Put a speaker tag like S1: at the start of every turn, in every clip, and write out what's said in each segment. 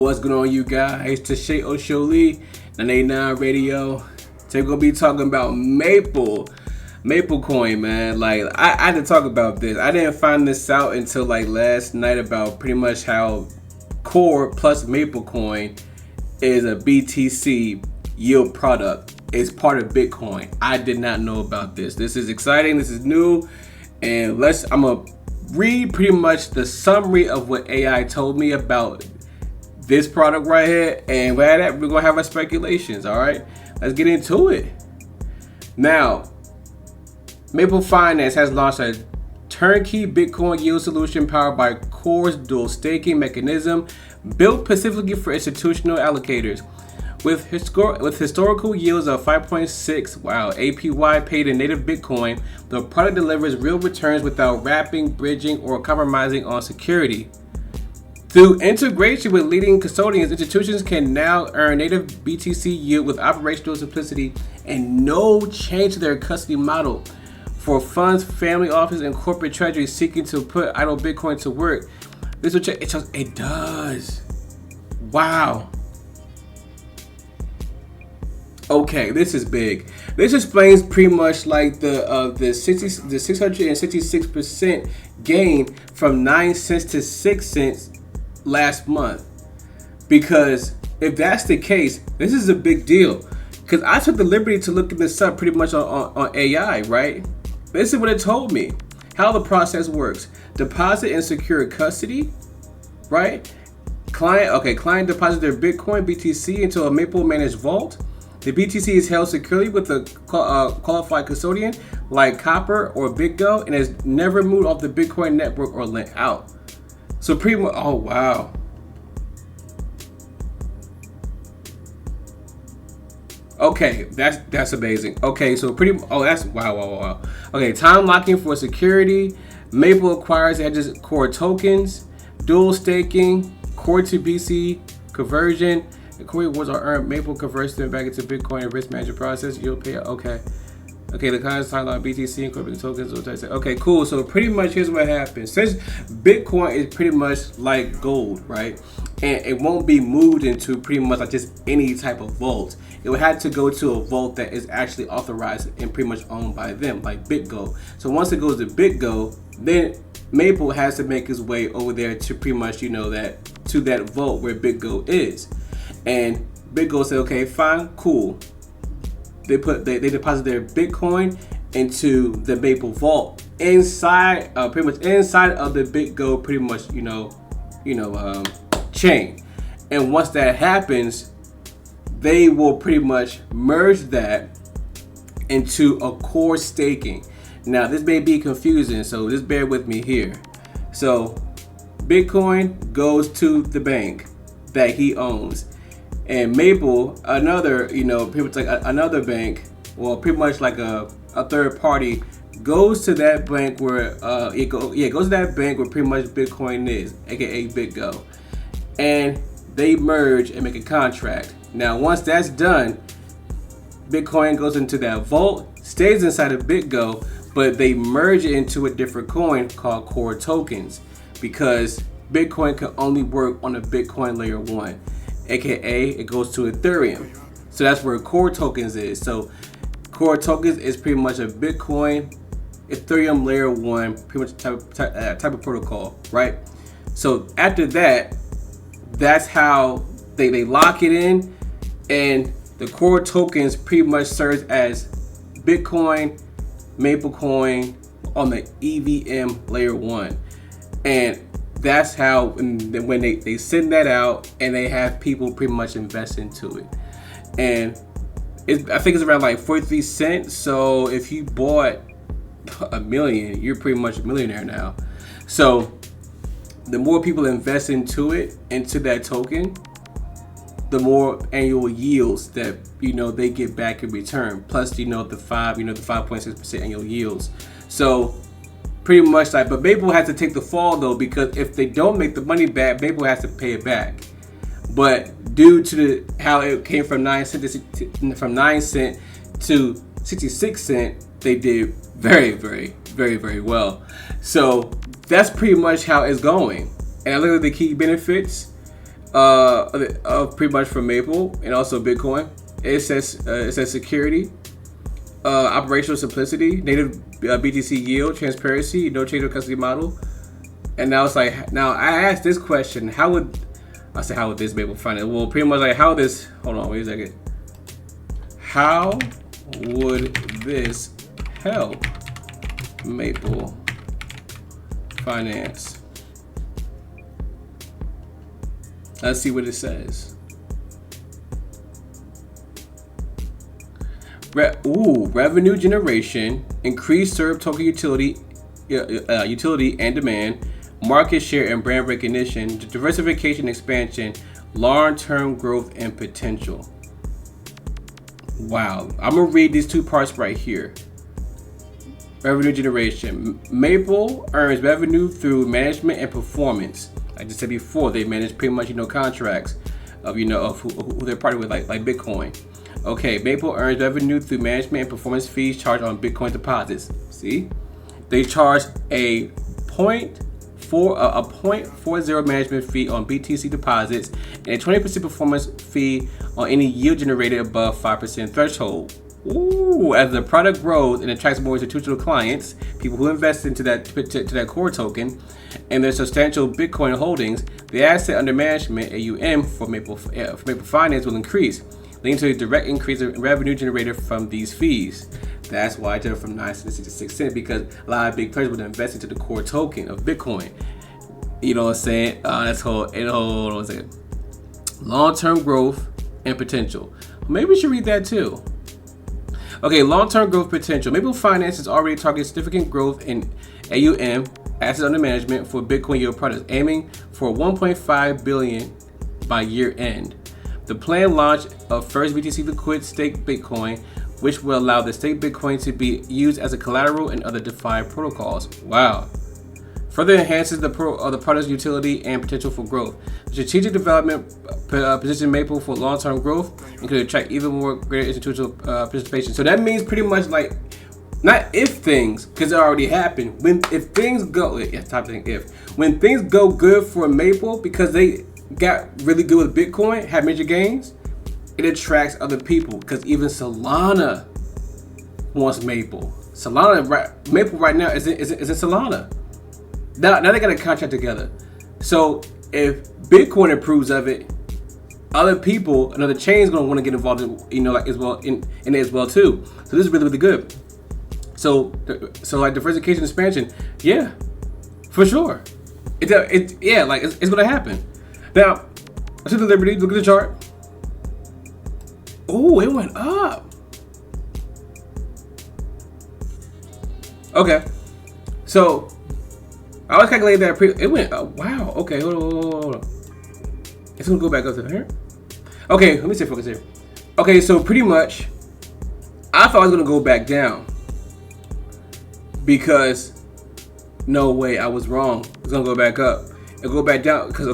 S1: What's going on, you guys? Tashay Osholi, 989 Radio. Today we're gonna be talking about Maple Coin, man. Like I had to talk about this. I didn't find this out until like last night about pretty much how Core plus Maple Coin is a BTC yield product. It's part of Bitcoin. I did not know about this. This is exciting. This is new, and I'm gonna read pretty much the summary of what AI told me about this product right here, and with that we're gonna have our speculations. All right, let's get into it. Now, Maple Finance has launched a turnkey Bitcoin yield solution powered by Core's dual staking mechanism, built specifically for institutional allocators. With historical yields of 5.6 APY paid in native Bitcoin, the product delivers real returns without wrapping, bridging, or compromising on security. Through integration with leading custodians, institutions can now earn native BTC yield with operational simplicity and no change to their custody model. For funds, family office, and corporate treasury seeking to put idle Bitcoin to work, this will change. It does. Wow. Okay, this is big. This explains pretty much like the 666% gain from 9 cents to 6 cents last month. Because if that's the case, this is a big deal. Because I took the liberty to look this up pretty much on AI, right? This is what it told me. How the process works. Deposit and secure custody, right? Client deposits their Bitcoin BTC into a Maple managed vault. The BTC is held securely with a qualified custodian like Copper or BitGo and is never moved off the Bitcoin network or lent out. So pretty much, oh wow. Okay, that's amazing. Okay, so that's wow. Okay, time locking for security. Maple acquires and hedges Core tokens, dual staking, Core to BC conversion. The Core rewards are earned. Maple converts them back into Bitcoin and risk management process. You'll pay. Okay, the clients time on BTC incorporating tokens. Okay, cool. So pretty much here's what happens. Since Bitcoin is pretty much like gold, right? And it won't be moved into pretty much like just any type of vault. It would have to go to a vault that is actually authorized and pretty much owned by them, like BitGo. So once it goes to BitGo, then Maple has to make his way over there to pretty much, that vault where BitGo is. And BitGo said, okay, fine, cool. They deposit their Bitcoin into the Maple vault inside, pretty much inside of the BitGo, pretty much, chain. And once that happens, they will pretty much merge that into a Core staking. Now, this may be confusing, so just bear with me here. So, Bitcoin goes to the bank that he owns. And Maple, another, pretty much like another bank, well, pretty much like a third party, goes to that bank where it goes to that bank where pretty much Bitcoin is, aka BitGo, and they merge and make a contract. Now, once that's done, Bitcoin goes into that vault, stays inside of BitGo, but they merge it into a different coin called Core tokens, because Bitcoin can only work on a Bitcoin layer 1. AKA it goes to Ethereum. So that's where Core tokens is. So Core tokens is pretty much a Bitcoin, Ethereum layer 1, pretty much type of protocol, right? So after that, that's how they lock it in, and the Core tokens pretty much serves as Bitcoin, Maple Coin on the EVM layer 1. And that's how when they send that out and they have people pretty much invest into it. And I think it's around like 43 cents. So if you bought $1 million, you're pretty much a millionaire now. So the more people invest into that token, the more annual yields that they get back in return. Plus the 5.6% annual yields. So pretty much like, but Maple has to take the fall though, because if they don't make the money back, Maple has to pay it back. But due to how it came from 9 cent to 66 cent, they did very, very, very, very well. So that's pretty much how it's going. And I look at the key benefits. pretty much for Maple and also Bitcoin. It says security, operational simplicity, native BTC yield, transparency, no change of custody model. And now it's like, now I asked this question: how would this Maple finance? Well, pretty much like how this. Hold on, wait a second. How would this help Maple finance? Let's see what it says. Revenue generation, increased served token utility and demand, market share and brand recognition, diversification, expansion, long-term growth and potential. Wow, I'm gonna read these two parts right here. Revenue generation. Maple earns revenue through management and performance. I just said before, they manage pretty much contracts of of who they're partnered with, like Bitcoin. Okay, Maple earns revenue through management and performance fees charged on Bitcoin deposits. See, they charge a 0.40 management fee on BTC deposits and a 20% performance fee on any yield generated above 5% threshold. Ooh, as the product grows and attracts more institutional clients, people who invest into that core token, and their substantial Bitcoin holdings, the asset under management (AUM) for Maple Finance will increase, leading to a direct increase in revenue generated from these fees. That's why I jumped from 9 cents to 66 cents, because a lot of big players would invest into the core token of Bitcoin. You know what I'm saying? Hold on a second. Long-term growth and potential. Maybe we should read that too. Okay, long-term growth potential. Maple Finance is already targeting significant growth in AUM, assets under management, for Bitcoin yield products, aiming for 1.5 billion by year end. The planned launch of first BTC liquid staked Bitcoin, which will allow the staked Bitcoin to be used as a collateral in other DeFi protocols. Wow. Further enhances the product's utility and potential for growth. The strategic development position Maple for long-term growth and could attract even more greater institutional participation. So that means pretty much like, not if things, because it already happened. When things go good for Maple, because they got really good with Bitcoin, have major gains, it attracts other people, because even Solana wants Maple. Maple right now is in Solana. Now they got a contract together. So if Bitcoin approves of it, other people and other chains gonna want to get involved in, as well in it as well too. So this is really, really good. So like diversification expansion, yeah, for sure. It's gonna happen. Now, I took the liberty, look at the chart. Oh, it went up. Okay, so I was calculating that it went up. Wow. Okay, hold on. It's gonna go back up to here. Okay, let me stay focused here. Okay, so pretty much, I thought I was gonna go back down, because no way, I was wrong. It's gonna go back up and go back down. Because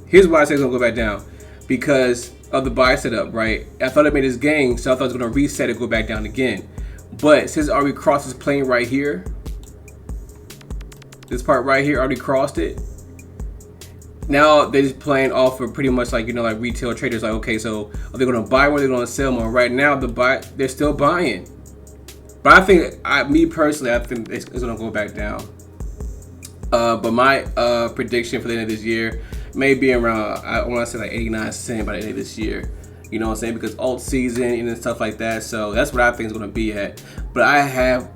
S1: here's why I say it's gonna go back down, because of the buy setup, right? I thought it made this gain, so I thought it was gonna reset and go back down again. But since it already crossed this plane right here, this part right here already crossed it. Now they're just playing off of pretty much like like retail traders. Like, okay, so are they gonna buy more? They're gonna sell more. Right now, they're still buying. But I think, me personally, I think it's gonna go back down. But my prediction for the end of this year may be around, I want to say like 89 cents by the end of this year. You know what I'm saying? Because alt season and stuff like that. So that's what I think is gonna be at. But I have,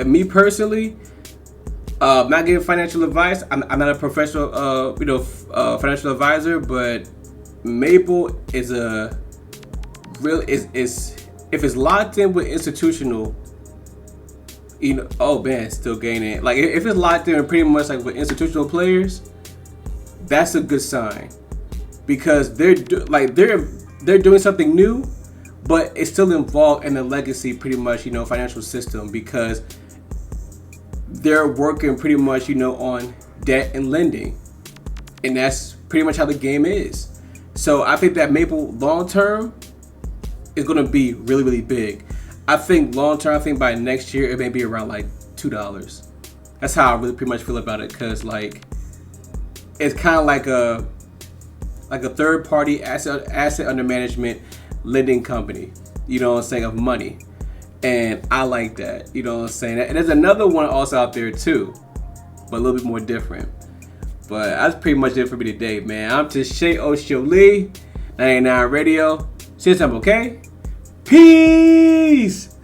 S1: me personally, not giving financial advice. I'm not a professional, financial advisor. But Maple is a real is if it's locked in with institutional, oh man, it's still gaining. Like if it's locked in pretty much like with institutional players, that's a good sign, because they're doing something new, but it's still involved in the legacy pretty much financial system, because they're working pretty much on debt and lending, and that's pretty much how the game is. So I think that Maple long term is going to be really, really big. I think long term, I think by next year it may be around like $2. That's how I really pretty much feel about it, because like it's kind of like a third party asset under management lending company. You know what I'm saying, of money. And I like that. You know what I'm saying? And there's another one also out there too, but a little bit more different. But that's pretty much it for me today, man. I'm Tashay Osho Lee, 99 Radio. See you sometime, okay? Peace!